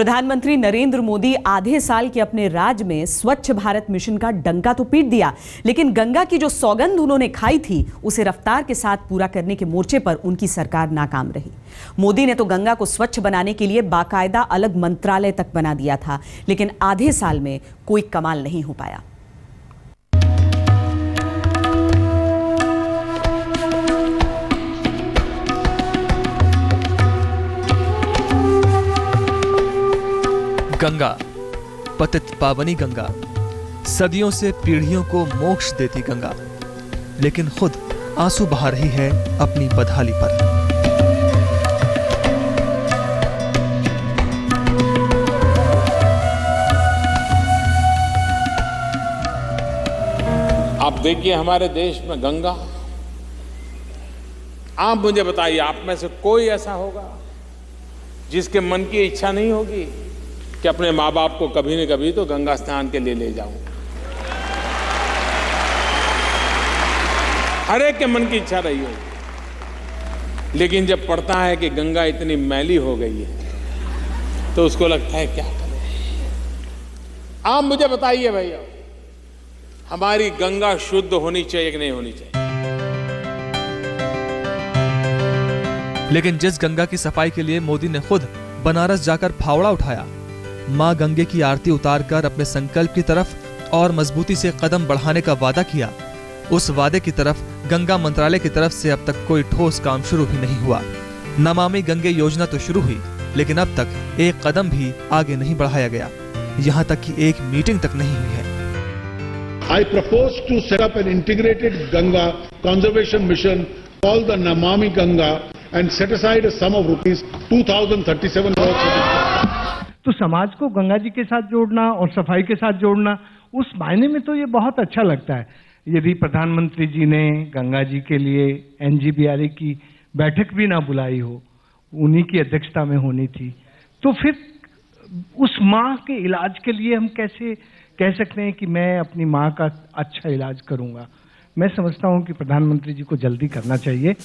प्रधानमंत्री नरेंद्र मोदी आधे साल के अपने राज में स्वच्छ भारत मिशन का डंका तो पीट दिया, लेकिन गंगा की जो सौगंध उन्होंने खाई थी उसे रफ्तार के साथ पूरा करने के मोर्चे पर उनकी सरकार नाकाम रही। मोदी ने तो गंगा को स्वच्छ बनाने के लिए बाकायदा अलग मंत्रालय तक बना दिया था, लेकिन आधे साल में कोई कमाल नहीं हो पाया। गंगा, पतित पावनी गंगा, सदियों से पीढ़ियों को मोक्ष देती गंगा, लेकिन खुद आंसू बहा रही है अपनी बदहाली पर। आप देखिए हमारे देश में गंगा, आप मुझे बताइए, आप में से कोई ऐसा होगा जिसके मन की इच्छा नहीं होगी कि अपने माँ बाप को कभी न कभी तो गंगा स्नान के लिए ले जाऊं। हर एक के मन की इच्छा रही होगी, लेकिन जब पढ़ता है कि गंगा इतनी मैली हो गई है तो उसको लगता है क्या करें। आप मुझे बताइए भैया, हमारी गंगा शुद्ध होनी चाहिए कि नहीं होनी चाहिए? लेकिन जिस गंगा की सफाई के लिए मोदी ने खुद बनारस जाकर फावड़ा उठाया, मां गंगे की आरती उतारकर अपने संकल्प की तरफ और मजबूती से कदम बढ़ाने का वादा किया, उस वादे की तरफ गंगा मंत्रालय की तरफ से अब तक कोई ठोस काम शुरू भी नहीं हुआ। नमामि गंगे योजना तो शुरू हुई, लेकिन अब तक एक कदम भी आगे नहीं बढ़ाया गया, यहाँ तक कि एक मीटिंग तक नहीं हुई है। I propose to set up an integrated Ganga conservation mission called the Namami Ganga and set aside a sum of rupees 2037 crores. तो समाज को गंगा जी के साथ जोड़ना और सफाई के साथ जोड़ना, उस मायने में तो ये बहुत अच्छा लगता है। यदि प्रधानमंत्री जी ने गंगा जी के लिए NGBRA की बैठक भी ना बुलाई हो, उन्हीं की अध्यक्षता में होनी थी, तो फिर उस माँ के इलाज के लिए हम कैसे कह सकते हैं कि मैं अपनी माँ का अच्छा इलाज करूंगा? मैं समझता हूं कि प्रधानमंत्री जी को जल्दी करना चाहिए।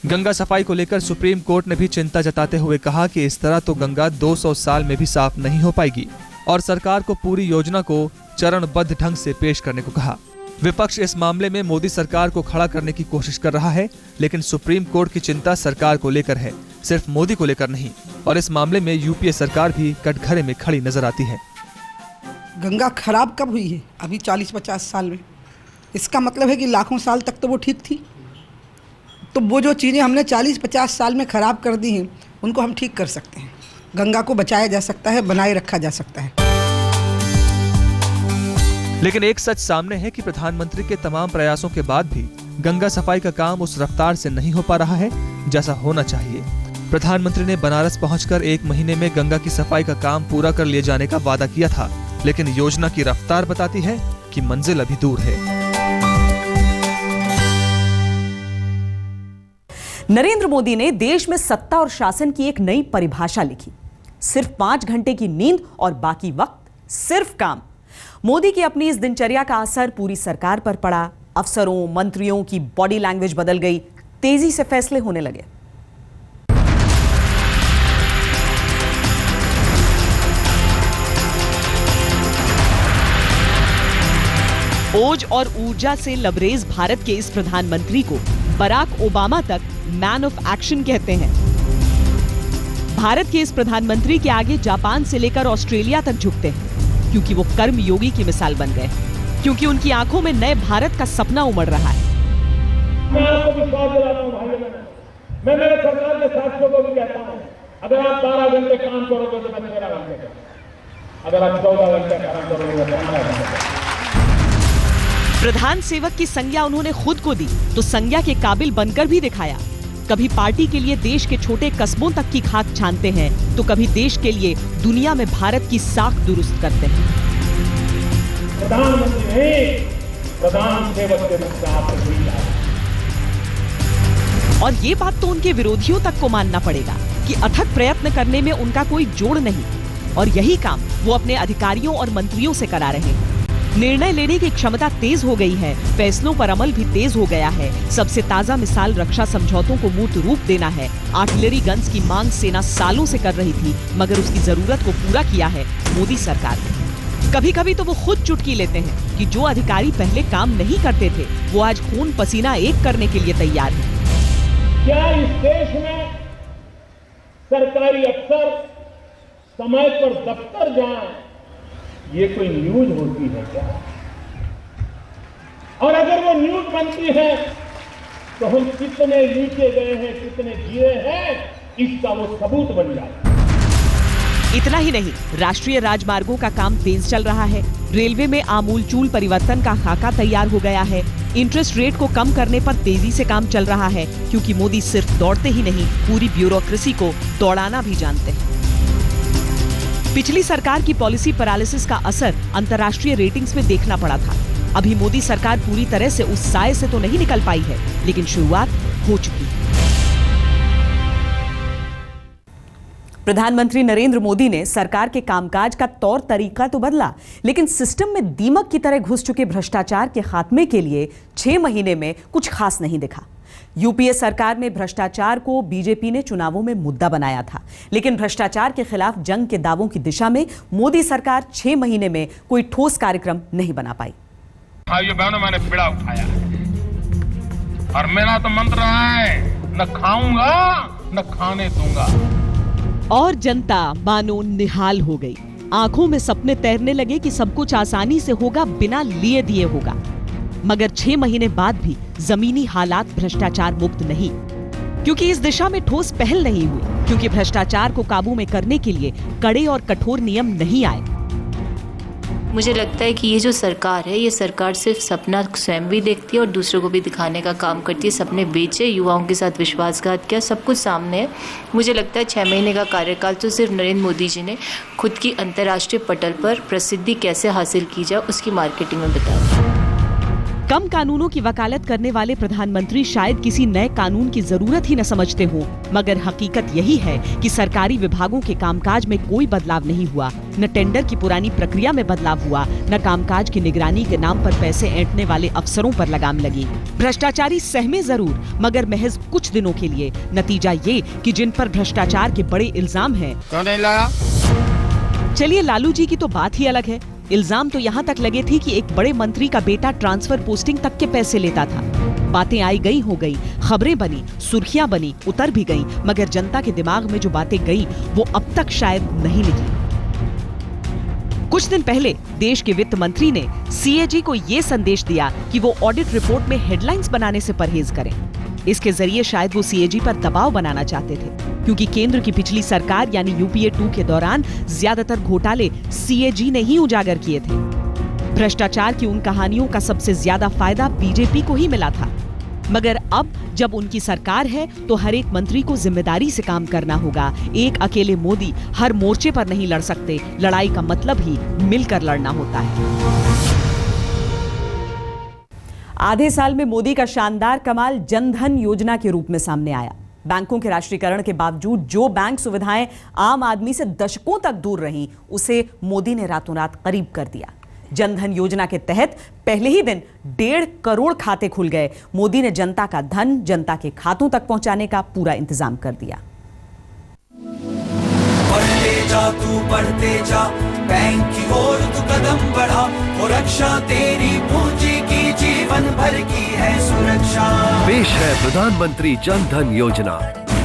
गंगा सफाई को लेकर सुप्रीम कोर्ट ने भी चिंता जताते हुए कहा कि इस तरह तो गंगा 200 साल में भी साफ नहीं हो पाएगी, और सरकार को पूरी योजना को चरणबद्ध ढंग से पेश करने को कहा। विपक्ष इस मामले में मोदी सरकार को खड़ा करने की कोशिश कर रहा है, लेकिन सुप्रीम कोर्ट की चिंता सरकार को लेकर है, सिर्फ मोदी को लेकर नहीं, और इस मामले में यूपीए सरकार भी कटघरे में खड़ी नजर आती है। गंगा खराब कब हुई है? अभी 40-50 साल में। इसका मतलब है कि लाखों साल तक तो वो ठीक थी। तो वो जो चीज़ें हमने 40-50 साल में खराब कर दी हैं, उनको हम ठीक कर सकते हैं। गंगा को बचाया जा सकता है, बनाए रखा जा सकता है। लेकिन एक सच सामने है कि प्रधानमंत्री के तमाम प्रयासों के बाद भी गंगा सफाई का काम उस रफ्तार से नहीं हो पा रहा है जैसा होना चाहिए। प्रधानमंत्री ने बनारस पहुंचकर 1 महीने में गंगा की सफाई का काम पूरा कर लिए जाने का वादा किया था, लेकिन योजना की रफ्तार बताती है कि मंजिल अभी दूर है। नरेंद्र मोदी ने देश में सत्ता और शासन की एक नई परिभाषा लिखी। सिर्फ 5 घंटे की नींद और बाकी वक्त सिर्फ काम। मोदी की अपनी इस दिनचर्या का असर पूरी सरकार पर पड़ा। अफसरों, मंत्रियों की बॉडी लैंग्वेज बदल गई, तेजी से फैसले होने लगे। ओज और ऊर्जा से लबरेज भारत के इस प्रधानमंत्री को बराक ओबामा तक मैन ऑफ एक्शन कहते हैं। भारत के इस प्रधानमंत्री के आगे जापान से लेकर ऑस्ट्रेलिया तक झुकते हैं, क्योंकि वो कर्म योगी की मिसाल बन गए, क्योंकि उनकी आंखों में नए भारत का सपना उमड़ रहा है। मैं आपको विश्वास दिलाता हूं भाई बहन, मैं मेरे सरकार के साथियों को भी कहता हूं, अगर आप 12 घंटे काम करोगे तो मैं 13 घंटे करूंगा, अगर आप 14 घंटे काम करोगे तो 15 घंटे। प्रधान सेवक की संज्ञा उन्होंने खुद को दी तो संज्ञा के काबिल बनकर भी दिखाया। कभी पार्टी के लिए देश के छोटे कस्बों तक की खाक छानते हैं, तो कभी देश के लिए दुनिया में भारत की साख दुरुस्त करते हैं। प्रधानमंत्री नहीं, प्रधान सेवक के रूप में आप और ये बात तो उनके विरोधियों तक को मानना पड़ेगा कि अथक प्रयत्न करने में उनका कोई जोड़ नहीं, और यही काम वो अपने अधिकारियों और मंत्रियों से करा रहे हैं। निर्णय लेने की क्षमता तेज हो गई है, फैसलों पर अमल भी तेज हो गया है। सबसे ताजा मिसाल रक्षा समझौतों को मूर्त रूप देना है। आर्टिलरी गन्स की मांग सेना सालों से कर रही थी, मगर उसकी जरूरत को पूरा किया है मोदी सरकार ने। कभी कभी तो वो खुद चुटकी लेते हैं कि जो अधिकारी पहले काम नहीं करते थे, वो आज खून पसीना एक करने के लिए तैयार है। क्या इस देश में सरकारी अफसर समय पर दफ्तर जाएं, ये कोई न्यूज होती है क्या? और अगर वो न्यूज बनती है तो हम कितने नीचे गए हैं, कितने जिए हैं, इसका वो सबूत बन जाता है। इतना ही नहीं, राष्ट्रीय राजमार्गों का काम तेज चल रहा है। रेलवे में आमूलचूल परिवर्तन का खाका तैयार हो गया है। इंटरेस्ट रेट को कम करने पर तेजी से काम चल रहा है, क्योंकि मोदी सिर्फ दौड़ते ही नहीं, पूरी ब्यूरोक्रेसी को दौड़ाना भी जानते हैं। पिछली सरकार की पॉलिसी पैरालिसिस का असर अंतर्राष्ट्रीय रेटिंग्स में देखना पड़ा था। अभी मोदी सरकार पूरी तरह से उस साए से तो नहीं निकल पाई है, लेकिन शुरुआत हो चुकी है। प्रधानमंत्री नरेंद्र मोदी ने सरकार के कामकाज का तौर तरीका तो बदला, लेकिन सिस्टम में दीमक की तरह घुस चुके भ्रष्टाचार के खात्मे के लिए 6 महीने में कुछ खास नहीं दिखा। यूपीए सरकार में भ्रष्टाचार को बीजेपी ने चुनावों में मुद्दा बनाया था, लेकिन भ्रष्टाचार के खिलाफ जंग के दावों की दिशा में मोदी सरकार 6 महीने में कोई ठोस कार्यक्रम नहीं बना पाई। भाइयों बहनों, मैंने बीड़ा उठाया है और मेरा तो मंत्र रहा है, न खाऊंगा न खाने दूंगा। और जनता मानो निहाल हो गई। आंखों में सपने तैरने लगे कि सब कुछ आसानी से होगा, बिना लिए दिए होगा। मगर 6 महीने बाद भी जमीनी हालात भ्रष्टाचार मुक्त नहीं, क्योंकि इस दिशा में ठोस पहल नहीं हुई, क्योंकि भ्रष्टाचार को काबू में करने के लिए कड़े और कठोर नियम नहीं आए। मुझे लगता है कि ये जो सरकार है, ये सरकार सिर्फ सपना स्वयं भी देखती है और दूसरों को भी दिखाने का काम करती है। सपने बेचे, युवाओं के साथ विश्वासघात किया, सब कुछ सामने है। मुझे लगता है 6 महीने का कार्यकाल तो सिर्फ नरेंद्र मोदी जी ने खुद की अंतर्राष्ट्रीय पटल पर प्रसिद्धि कैसे हासिल की जाए उसकी मार्केटिंग में बताया। कम कानूनों की वकालत करने वाले प्रधानमंत्री शायद किसी नए कानून की जरूरत ही न समझते हों, मगर हकीकत यही है कि सरकारी विभागों के कामकाज में कोई बदलाव नहीं हुआ। न टेंडर की पुरानी प्रक्रिया में बदलाव हुआ, न कामकाज की निगरानी के नाम पर पैसे ऐंठने वाले अफसरों पर लगाम लगी। भ्रष्टाचारी सहमे जरूर, मगर महज कुछ दिनों के लिए। नतीजा ये कि जिन पर भ्रष्टाचार के बड़े इल्जाम हैं, चलिए लालू जी की तो बात ही अलग है। इल्जाम तो यहाँ तक लगे थे कि एक बड़े मंत्री का बेटा ट्रांसफर पोस्टिंग तक के पैसे लेता था। बातें आई गई हो गई, खबरें बनी, सुर्खियां बनी, उतर भी गई, मगर जनता के दिमाग में जो बातें गई वो अब तक शायद नहीं निकली। कुछ दिन पहले देश के वित्त मंत्री ने सीएजी को ये संदेश दिया कि वो ऑडिट रिपोर्ट में हेडलाइंस बनाने से परहेज करें। इसके जरिए शायद वो सीएजी पर दबाव बनाना चाहते थे, क्योंकि केंद्र की पिछली सरकार यानी यूपीए 2 के दौरान ज्यादातर घोटाले सीएजी ने ही उजागर किए थे। भ्रष्टाचार की उन कहानियों का सबसे ज्यादा फायदा बीजेपी को ही मिला था। मगर अब जब उनकी सरकार है तो हर एक मंत्री को जिम्मेदारी से काम करना होगा। एक अकेले मोदी हर मोर्चे पर नहीं लड़ सकते। लड़ाई का मतलब ही मिलकर लड़ना होता है। आधे साल में मोदी का शानदार कमाल जनधन योजना के रूप में सामने आया। बैंकों के राष्ट्रीयकरण के बावजूद जो बैंक सुविधाएं आम आदमी से दशकों तक दूर रहीं, उसे मोदी ने रातों रात करीब कर दिया। जनधन योजना के तहत पहले ही दिन 1.5 करोड़ खाते खुल गए। मोदी ने जनता का धन जनता के खातों तक पहुंचाने का पूरा इंतजाम कर दिया। बढ़ते जा तू बढ़ते जा, बैंक की ओर तू कदम बढ़ा, और रक्षा तेरी पूंजी की जीवन भर की है सुरक्षा। पेश है प्रधानमंत्री जन धन योजना।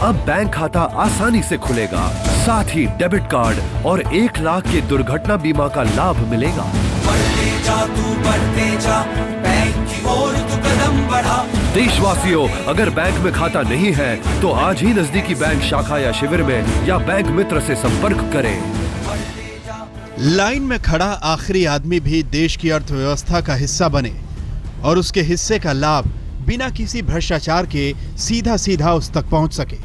अब बैंक खाता आसानी से खुलेगा, साथ ही डेबिट कार्ड और 1 लाख के दुर्घटना बीमा का लाभ मिलेगा। बढ़ते जा तू बढ़ते जा, बैंक की ओर तू कदम बढ़ा। देशवासियों, अगर बैंक में खाता नहीं है तो आज ही नजदीकी बैंक शाखा या शिविर में या बैंक मित्र से संपर्क करें। लाइन में खड़ा आखिरी आदमी भी देश की अर्थव्यवस्था का हिस्सा बने और उसके हिस्से का लाभ बिना किसी भ्रष्टाचार के सीधा सीधा उस तक पहुंच सके।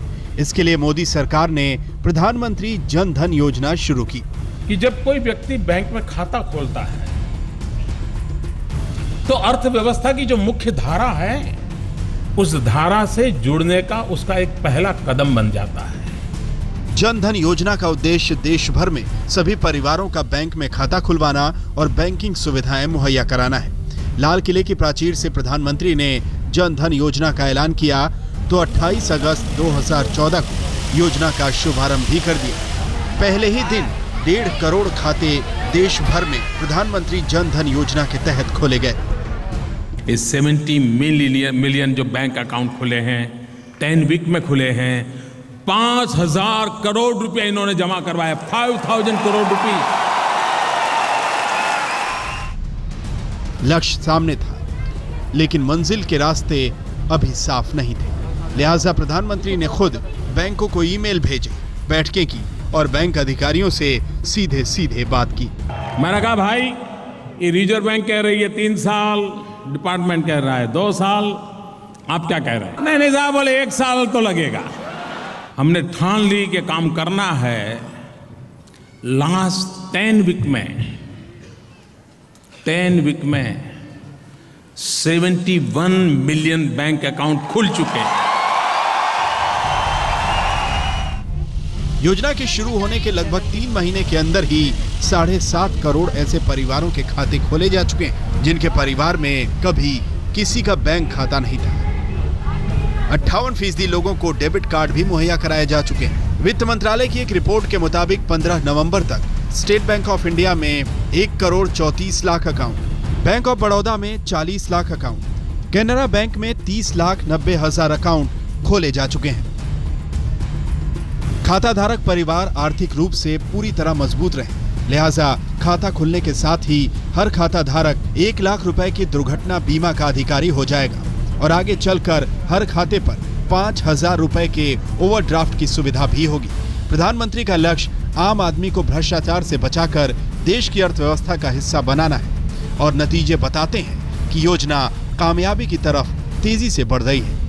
इसके लिए मोदी सरकार ने प्रधानमंत्री जन धन योजना शुरू की। कि जब कोई व्यक्ति बैंक में खाता खोलता है तो अर्थव्यवस्था की जो मुख्य धारा है, उस धारा से जुड़ने का उसका एक पहला कदम बन जाता है। जन धन योजना का उद्देश्य देश भर में सभी परिवारों का बैंक में खाता खुलवाना और बैंकिंग सुविधाएं मुहैया कराना है। लाल किले की प्राचीर से प्रधानमंत्री ने जन धन योजना का ऐलान किया तो 28 अगस्त 2014 को योजना का शुभारंभ भी कर दिया। पहले ही दिन 1.5 करोड़ खाते देश भर में प्रधानमंत्री जन धन योजना के तहत खोले गए। इस 70 मिलियन जो बैंक अकाउंट खुले हैं 10 वीक में खुले हैं, 5,000 करोड़ रुपए इन्होंने जमा करवाया, 5,000 करोड़ रुपए। लक्ष्य सामने था, लेकिन मंजिल के रास्ते अभी साफ नहीं थे। लिहाजा प्रधानमंत्री ने खुद बैंकों को ईमेल भेजे, बैठकें की और बैंक अधिकारियों से सीधे सीधे बात की। मैंने कहा भाई, ये रिजर्व बैंक कह रही है 3 साल, डिपार्टमेंट कह रहा है 2 साल, आप क्या कह रहे हैं? नहीं साहब, बोले 1 साल तो लगेगा। हमने ठान ली कि काम करना है। लास्ट 10 वीक में 71 मिलियन बैंक अकाउंट खुल चुके हैं। योजना के शुरू होने के लगभग 3 महीने के अंदर ही 7.5 करोड़ ऐसे परिवारों के खाते खोले जा चुके हैं जिनके परिवार में कभी किसी का बैंक खाता नहीं था। 58% लोगों को डेबिट कार्ड भी मुहैया कराए जा चुके हैं। वित्त मंत्रालय की एक रिपोर्ट के मुताबिक 15 नवंबर तक स्टेट बैंक ऑफ इंडिया में 1 crore 34 lakh account, bank of Baroda में 40 लाख अकाउंट, कैनरा बैंक में 30 लाख 90 हजार अकाउंट खोले जा चुके हैं। खाता धारक परिवार आर्थिक रूप से पूरी तरह मजबूत रहे, लिहाजा खाता खुलने के साथ ही हर खाता धारक 1 लाख रुपए की दुर्घटना बीमा का अधिकारी हो जाएगा और आगे चलकर हर खाते पर 5,000 रुपए के ओवरड्राफ्ट की सुविधा भी होगी। प्रधानमंत्री का लक्ष्य आम आदमी को भ्रष्टाचार से बचाकर देश की अर्थव्यवस्था का हिस्सा बनाना है और नतीजे बताते हैं कि योजना कामयाबी की तरफ तेजी से बढ़ रही है।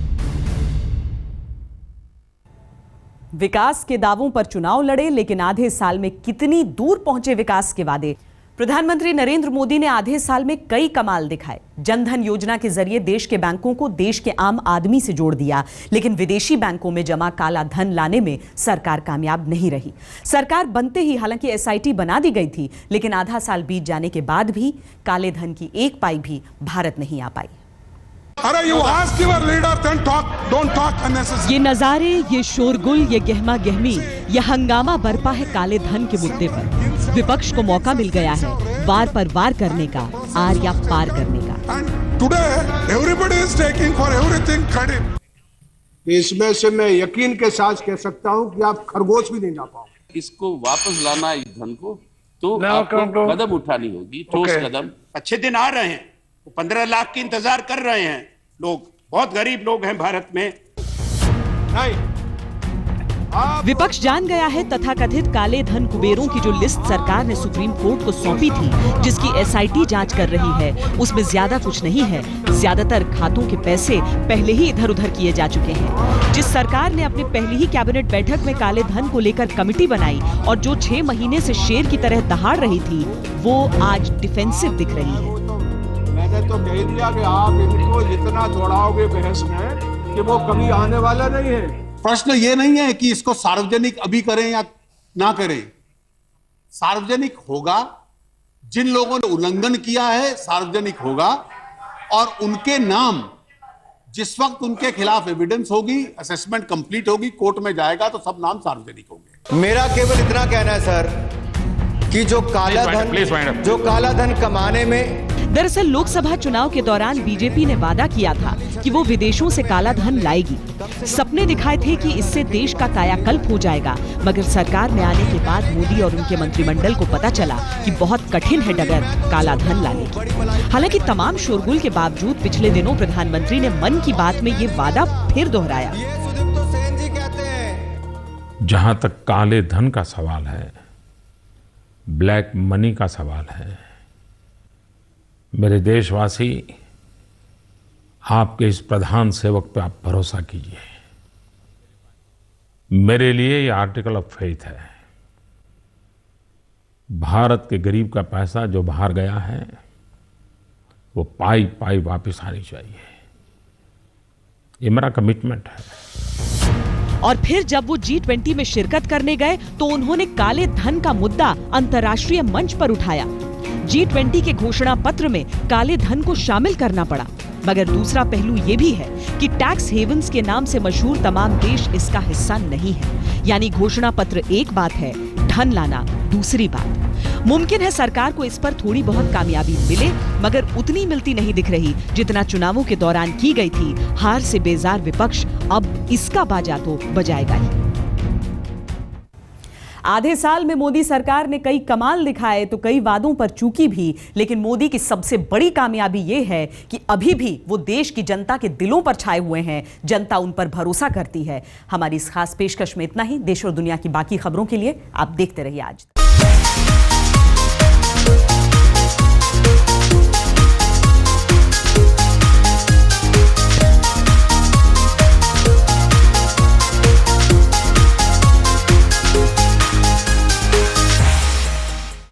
विकास के दावों पर चुनाव लड़े, लेकिन आधे साल में कितनी दूर पहुंचे विकास के वादे। प्रधानमंत्री नरेंद्र मोदी ने आधे साल में कई कमाल दिखाए। जनधन योजना के जरिए देश के बैंकों को देश के आम आदमी से जोड़ दिया, लेकिन विदेशी बैंकों में जमा काला धन लाने में सरकार कामयाब नहीं रही। सरकार बनते ही हालांकि एसआईटी बना दी गई थी, लेकिन आधा साल बीत जाने के बाद भी काले धन की एक पाई भी भारत नहीं आ पाई। ये नजारे, ये शोरगुल, ये गहमा गहमी, ये हंगामा बरपा है काले धन के मुद्दे पर। विपक्ष को मौका मिल गया है वार पर वार करने का, आर या पार करने का। इसमें से मैं यकीन के साथ कह सकता हूँ कि आप खरगोश भी नहीं ला पाओगे। इसको वापस लाना इस धन को तो आपको कदम उठानी होगी, ठोस कदम। अच्छे दिन आ रहे हैं, 15 लाख की इंतजार कर रहे हैं लोग, बहुत गरीब लोग हैं भारत में। विपक्ष जान गया है तथाकथित काले धन कुबेरों की जो लिस्ट सरकार ने सुप्रीम कोर्ट को सौंपी थी, जिसकी एसआईटी जांच कर रही है, उसमें ज्यादा कुछ नहीं है। ज्यादातर खातों के पैसे पहले ही इधर उधर किए जा चुके हैं। जिस सरकार ने अपनी पहली ही कैबिनेट बैठक में काले धन को लेकर कमेटी बनाई और जो 6 महीने से शेर की तरह दहाड़ रही थी, वो आज डिफेंसिव दिख रही है। मैंने तो कह दिया कि आप इनको इतना दौड़ाओगे बहस में कि वो कभी आने वाला नहीं है। प्रश्न ये नहीं है कि इसको सार्वजनिक अभी करें या ना करें। सार्वजनिक होगा, जिन लोगों ने उल्लंघन किया है सार्वजनिक होगा, और उनके नाम जिस वक्त उनके खिलाफ एविडेंस होगी, असेसमेंट कंप्लीट होगी, कोर्ट में जाएगा तो सब नाम सार्वजनिक होंगे। मेरा केवल इतना कहना है सर कि जो काला धन कमाने में। दरअसल लोकसभा चुनाव के दौरान बीजेपी ने वादा किया था कि वो विदेशों से काला धन लाएगी। सपने दिखाए थे कि इससे देश का कायाकल्प हो जाएगा, मगर सरकार में आने के बाद मोदी और उनके मंत्रिमंडल को पता चला कि बहुत कठिन है डगर काला धन लाने की। हालांकि तमाम शोरगुल के बावजूद पिछले दिनों प्रधानमंत्री ने मन की बात में ये वादा फिर दोहराया। जहां तक काले धन का सवाल है, ब्लैक मनी का सवाल है, मेरे देशवासी, आपके इस प्रधान सेवक पे आप भरोसा कीजिए। मेरे लिए ये आर्टिकल ऑफ फेथ है। भारत के गरीब का पैसा जो बाहर गया है, वो पाई पाई वापस आनी चाहिए। ये मेरा कमिटमेंट है। और फिर जब वो G20 में शिरकत करने गए तो उन्होंने काले धन का मुद्दा अंतर्राष्ट्रीय मंच पर उठाया। G20 के घोषणा पत्र में काले धन को शामिल करना पड़ा। मगर दूसरा पहलू ये भी है कि टैक्स हेवंस के नाम से मशहूर तमाम देश इसका हिस्सा नहीं है। यानी घोषणा पत्र एक बात है, धन लाना दूसरी बात। मुमकिन है सरकार को इस पर थोड़ी बहुत कामयाबी मिले, मगर उतनी मिलती नहीं दिख रही जितना चुनावों के दौरान की गई थी। हार से बेजार विपक्ष अब इसका बाजा तो बजाएगा ही। आधे साल में मोदी सरकार ने कई कमाल दिखाए तो कई वादों पर चूकी भी, लेकिन मोदी की सबसे बड़ी कामयाबी यह है कि अभी भी वो देश की जनता के दिलों पर छाए हुए हैं। जनता उन पर भरोसा करती है। हमारी इस खास पेशकश में इतना ही। देश और दुनिया की बाकी खबरों के लिए आप देखते रहिए आज तक।